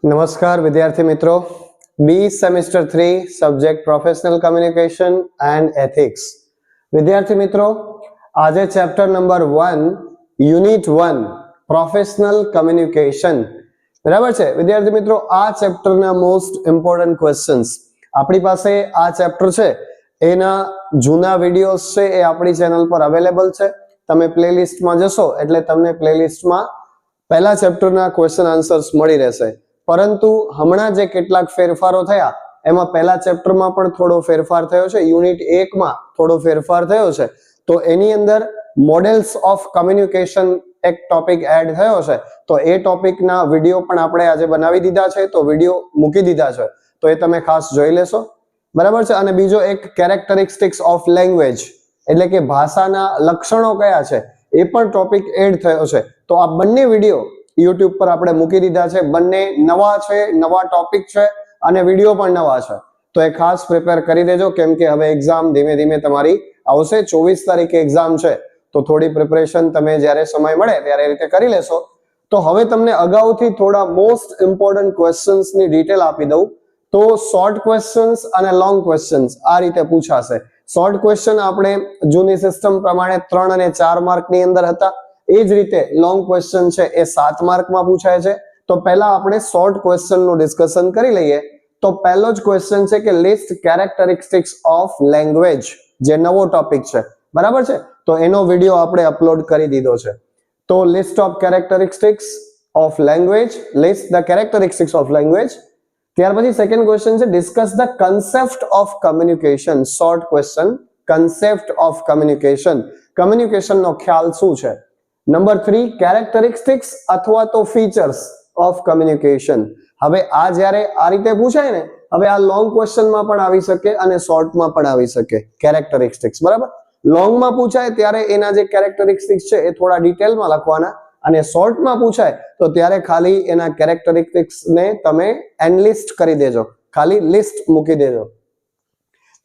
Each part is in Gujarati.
નમસ્કાર વિદ્યાર્થી મિત્રો, B semester 3 subject professional communication and ethics. વિદ્યાર્થી મિત્રો, આજે chapter number 1 unit 1 professional communication. બરાબર છે વિદ્યાર્થી મિત્રો, આ ચેપ્ટરના મોસ્ટ ઇમ્પોર્ટન્ટ ક્વેશ્ચન્સ આપણી પાસે આ ચેપ્ટર છે એના જૂના વિડીયોઝ છે એ આપણી ચેનલ પર અવેલેબલ છે. તમે પ્લેલિસ્ટમાં જશો એટલે તમને પ્લેલિસ્ટમાં પહેલા ચેપ્ટરના ક્વેશ્ચન આન્સર્સ મળી રહેશે. પરંતુ હમણાં જે કેટલાક ફેરફારો થયા એમાં પહેલા ચેપ્ટરમાં પણ થોડો ફેરફાર થયો છે, યુનિટ 1 માં થોડો ફેરફાર થયો છે. તો એની અંદર મોડેલ્સ ઓફ કમ્યુનિકેશન એક ટોપિક એડ થયો છે. તો એ ટોપિકના વિડીયો પણ આપણે આજે બનાવી દીધા છે, તો વિડીયો મૂકી દીધા છે, તો એ તમે ખાસ જોઈ લેશો. બરાબર છે. અને બીજો એક કેરેક્ટરિસ્ટિક્સ ઓફ લેંગ્વેજ એટલે કે ભાષાના લક્ષણો કયા છે એ પણ ટોપિક એડ થયો છે. તો આ બંને વિડીયો YouTube પર આપણે મૂકી દીધા છે. બંને નવા છે, નવા ટોપિક છે અને વિડીયો પણ નવા છે. તો એ ખાસ પ્રિપેર કરી દેજો, કેમ કે હવે એક્ઝામ ધીમે ધીમે તમારી આવશે. 24 તારીખે એક્ઝામ છે, તો થોડી પ્રિપરેશન તમે જ્યારે સમય મળે ત્યારે રીતે કરી લેશો. તો હવે તમને અગાઉથી થોડા મોસ્ટ ઇમ્પોર્ટન્ટ ક્વેશ્ચન્સની ડિટેલ આપી દઉં. તો શોર્ટ ક્વેશ્ચન્સ અને લોંગ ક્વેશ્ચન્સ આ રીતે પૂછાશે. શોર્ટ ક્વેશ્ચન આપણે જૂની સિસ્ટમ પ્રમાણે 3 અને 4 માર્કની અંદર હતા. એ જ રીતે લોંગ ક્વેશ્ચન છે એ 7 માર્કમાં પૂછાય છે. તો પહેલા આપણે શોર્ટ ક્વેશ્ચનનું ડિસ્કશન કરી લઈએ. તો પહેલો જ ક્વેશ્ચન છે કે લિસ્ટ કેરેક્ટરિસ્ટિક્સ ઓફ લેંગ્વેજ, જે નવો ટોપિક છે. બરાબર છે. તો એનો વિડીયો આપણે અપલોડ કરી દીધો છે. તો list of characteristics of language, list the characteristics of language. ત્યાર પછી સેકન્ડ ક્વેશ્ચન છે discuss the concept of communication. Short question, concept of communication, કમ્યુનિકેશનનો ખ્યાલ શું છે. નંબર 3 કેરેક્ટરિસ્ટિક્સ અથવા તો ફીચર્સ ઓફ કમ્યુનિકેશન. હવે આ જ્યારે આ રીતે પૂછાય ને, હવે આ લોંગ ક્વેશ્ચનમાં પણ આવી શકે અને શોર્ટમાં પણ આવી શકે કેરેક્ટરિસ્ટિક્સ. બરાબર. લોંગમાં પૂછાય ત્યારે એના જે કેરેક્ટરિસ્ટિક્સ છે એ થોડા ડિટેલમાં લખવાના, અને શોર્ટમાં પૂછાય તો ત્યારે ખાલી એના કેરેક્ટરિસ્ટિક્સને તમે એનલિસ્ટ કરી દેજો, ખાલી લિસ્ટ મૂકી દેજો.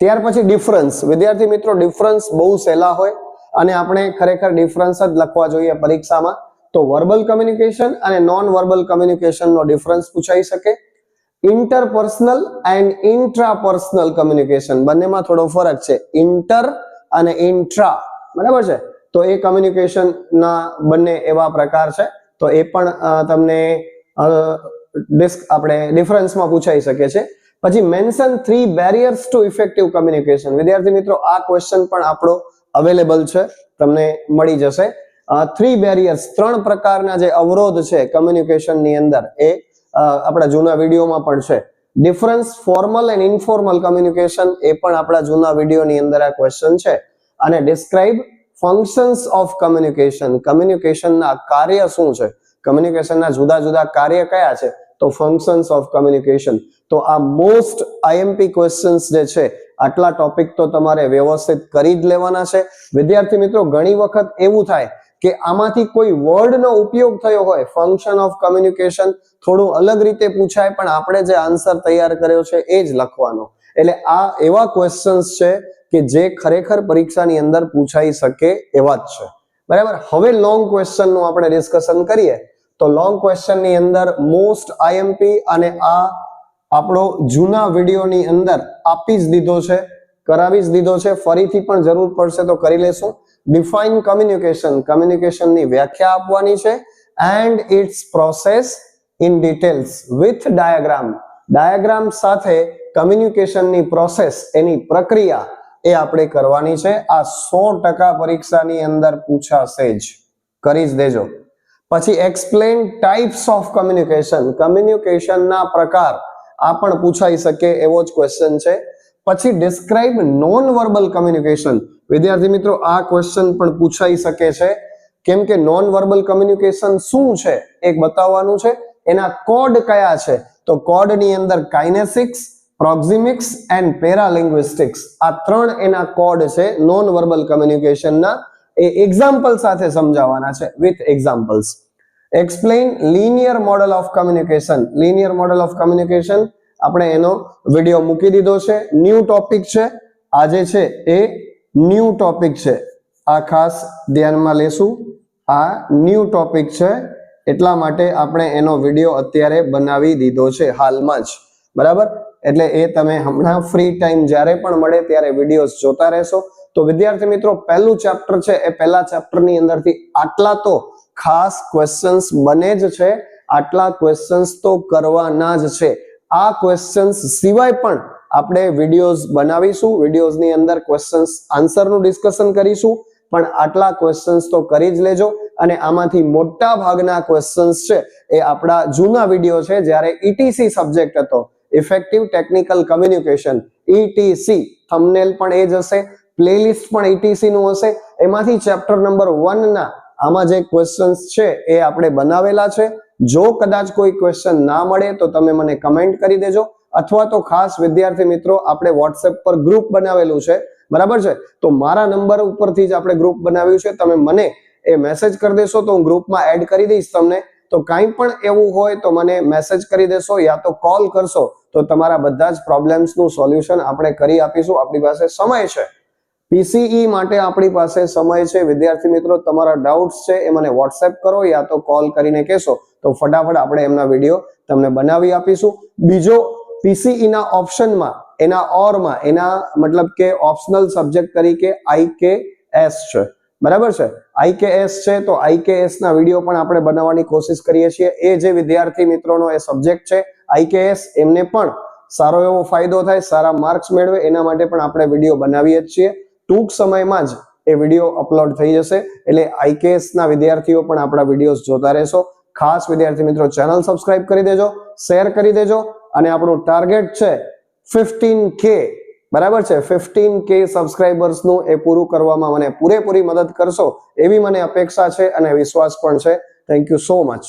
ત્યાર પછી ડિફરન્સ. વિદ્યાર્થી મિત્રો, ડિફરન્સ બહુ સહેલા હોય અને આપણે ખરેખર ડિફરન્સ જ લખવા જોઈએ પરીક્ષામાં. તો વર્બલ કમ્યુનિકેશન અને નોન વર્બલ કમ્યુનિકેશનનો ડિફરન્સ પૂછાઈ શકે. ઇન્ટરપર્સનલ એન્ડ ઇન્ટ્રાપર્સનલ કમ્યુનિકેશન, બંનેમાં થોડો ફરક છે. ઇન્ટર અને ઇન્ટ્રા. બરાબર છે. તો એ કમ્યુનિકેશનના બંને એવા પ્રકાર છે. તો એ પણ તમને આપણે ડિફરન્સમાં પૂછાઈ શકે છે. પછી mention 3 barriers to effective communication. વિદ્યાર્થી મિત્રો, આ ક્વેશ્ચન પણ આપણો અવેલેબલ છે, તમને મળી જશે. 3 બેરિયર્સ, 3 પ્રકારના જે અવરોધ છે કમ્યુનિકેશનની અંદર, એ આપણા જૂના વિડીયોમાં પણ છે. Difference formal and informal communication, એ પણ આપણા જૂના વિડીયોની અંદર આ ક્વેશ્ચન છે. અને ડિસ્ક્રાઇબ ફંક્શન્સ ઓફ કમ્યુનિકેશન, કમ્યુનિકેશનના કાર્ય શું છે, કમ્યુનિકેશનના જુદા જુદા કાર્ય કયા છે, તો ફંક્શન્સ ઓફ કમ્યુનિકેશન. તો આ મોસ્ટ આઈએમપી ક્વેશ્ચન્સ જે છે, આટલા ટોપિક તો તમારે વ્યવસ્થિત કરી જ લેવાના છે. વિદ્યાર્થી મિત્રો, ઘણી વખત એવું થાય કે આમાંથી કોઈ વર્ડનો ઉપયોગ થયો હોય, ફંક્શન ઓફ કમ્યુનિકેશન થોડું અલગ રીતે પૂછાય, પણ આપણે જે આન્સર તૈયાર કર્યો છે એ જ લખવાનો. એટલે આ એવા ક્વેશ્ચન્સ છે કે જે ખરેખર પરીક્ષાની અંદર પૂછાઈ શકે એવા જ છે. બરાબર. હવે લોંગ ક્વેશ્ચનનું આપણે ડિસ્કશન કરીએ. તો લોંગ ક્વેશ્ચનની અંદર મોસ્ટ આઈએમપી, અને આ આપણો જૂના વિડીયોની અંદર આપી જ દીધો છે, કરાવી જ દીધો છે. ફરીથી પણ જરૂર પડશે તો કરી લેશું. ડિફાઇન કમ્યુનિકેશન, કમ્યુનિકેશનની વ્યાખ્યા આપવાની છે. And its process in details with diagram, diagram સાથે કમ્યુનિકેશનની પ્રોસેસ, એની પ્રક્રિયા એ આપણે કરવાની છે. આ 100% પરીક્ષાની અંદર પૂછાશે જ, કરી જ દેજો. પછી એક્સપ્લેન ટાઈપ્સ ઓફ કમ્યુનિકેશન, કમ્યુનિકેશનના પ્રકાર, આ પણ પૂછાઈ શકે એવો જ ક્વેશ્ચન છે. પછી ડિસ્ક્રાઇબ નોન વર્બલ કમ્યુનિકેશન. વિદ્યાર્થી મિત્રો, આ ક્વેશ્ચન પણ પૂછાઈ શકે છે, કેમ કે નોન વર્બલ કમ્યુનિકેશન શું છે એક બતાવવાનું છે. એના કોડ કયા છે, તો કોડની અંદર કાઇનેસિક્સ, પ્રોક્સિમિક્સ એન્ડ પેરાલિંગ્વિસ્ટિક્સ, આ 3 એના કોડ છે નોન વર્બલ કમ્યુનિકેશનના. એ એક્ઝામ્પલ સાથે સમજાવવાના છે, with examples. Explain linear model of communication, linear model of communication આપણે એનો વિડીયો મૂકી દીધો છે. ન્યૂ ટોપિક છે, આજે છે એ ન્યૂ ટોપિક છે, આ ખાસ ધ્યાનમાં લેશું. આ ન્યૂ ટોપિક છે એટલા માટે આપણે એનો વિડીયો અત્યારે બનાવી દીધો છે હાલમાં જ, બરાબર. એટલે એ તમે હમણાં ફ્રી ટાઈમ જ્યારે પણ મળે ત્યારે વિડીયોઝ જોતા રહેશો. તો વિદ્યાર્થી મિત્રો, પહેલું ચેપ્ટર છે એ પહેલા ચેપ્ટરની અંદરથી આટલા તો ખાસ ક્વેશ્ચન્સ બને જ છે, આટલા ક્વેશ્ચન્સ તો કરવાના જ છે. આ ક્વેશ્ચન્સ સિવાય પણ આપણે વિડીયોઝ બનાવીશું, વિડીયોઝની અંદર ક્વેશ્ચન્સ આન્સરનું ડિસ્કશન કરીશું, પણ આટલા ક્વેશ્ચન્સ તો કરી જ લેજો. અને આમાંથી મોટા ભાગના ક્વેશ્ચન્સ છે એ આપણા જૂના વિડીયો છે, જ્યારે ETC સબ્જેક્ટ હતો, effective technical communication, ETC thumbnail પણ એ જ હશે, પ્લેલિસ્ટ પણ ETC નું હશે. એમાંથી ચેપ્ટર નંબર 1 ના આમાં જે ક્વેશ્ચન્સ છે એ આપણે બનાવેલા છે. જો કદાચ કોઈ ક્વેશ્ચન ના મળે તો તમે મને કમેન્ટ કરી દેજો, અથવા તો ખાસ વિદ્યાર્થી મિત્રો આપણે WhatsApp પર ગ્રુપ બનાવેલું છે, બરાબર છે. તો મારા નંબર ઉપરથી જ આપણે ગ્રુપ બનાવ્યું છે, તમે મને એ મેસેજ કરી દેશો તો હું ગ્રુપમાં એડ કરી દઈશ તમને. તો કાંઈ પણ એવું હોય તો મને મેસેજ કરી દેશો યા તો કોલ કરશો, તો તમારા બધા જ પ્રોબ્લેમ્સનું સોલ્યુશન આપણે કરી આપીશું. આપણી પાસે સમય છે, PCE માટે આપણી પાસે સમય છે. વિદ્યાર્થી મિત્રો, તમારા ડાઉટ્સ છે એ મને WhatsApp કરો યા તો કોલ કરીને કહેશો, તો ફટાફટ આપણે એમના વિડીયો તમને બનાવી આપીશું. બીજો, PCE ના ઓપ્શનમાં, એના ઓરમાં, એના મતલબ કે ઓપ્શનલ સબ્જેક્ટ તરીકે IKS છે, બરાબર છે. IKS છે તો IKS ના વિડીયો પણ આપણે બનાવવાની કોશિશ કરીએ છીએ. એ જે વિદ્યાર્થી મિત્રોનો એ સબ્જેક્ટ છે IKS, એમને પણ સારો એવો ફાયદો થાય, સારા માર્ક્સ મેળવે, એના માટે પણ આપણે વિડીયો બનાવીએ જ છીએ. ટૂંક સમયમાં જ એ વિડીયો અપલોડ થઈ જશે, એટલે IKS ના વિદ્યાર્થીઓ પણ આપણા વિડીયોઝ જોતા રહેશો. ખાસ વિદ્યાર્થી મિત્રો, ચેનલ સબસ્ક્રાઇબ કરી દેજો, શેર કરી દેજો, અને આપણું ટાર્ગેટ છે 15K, બરાબર છે. 15K સબસ્ક્રાઇબર્સનું એ પૂરું કરવામાં મને પૂરેપૂરી મદદ કરશો એવી મને અપેક્ષા છે અને વિશ્વાસ પણ છે. Thank you so much.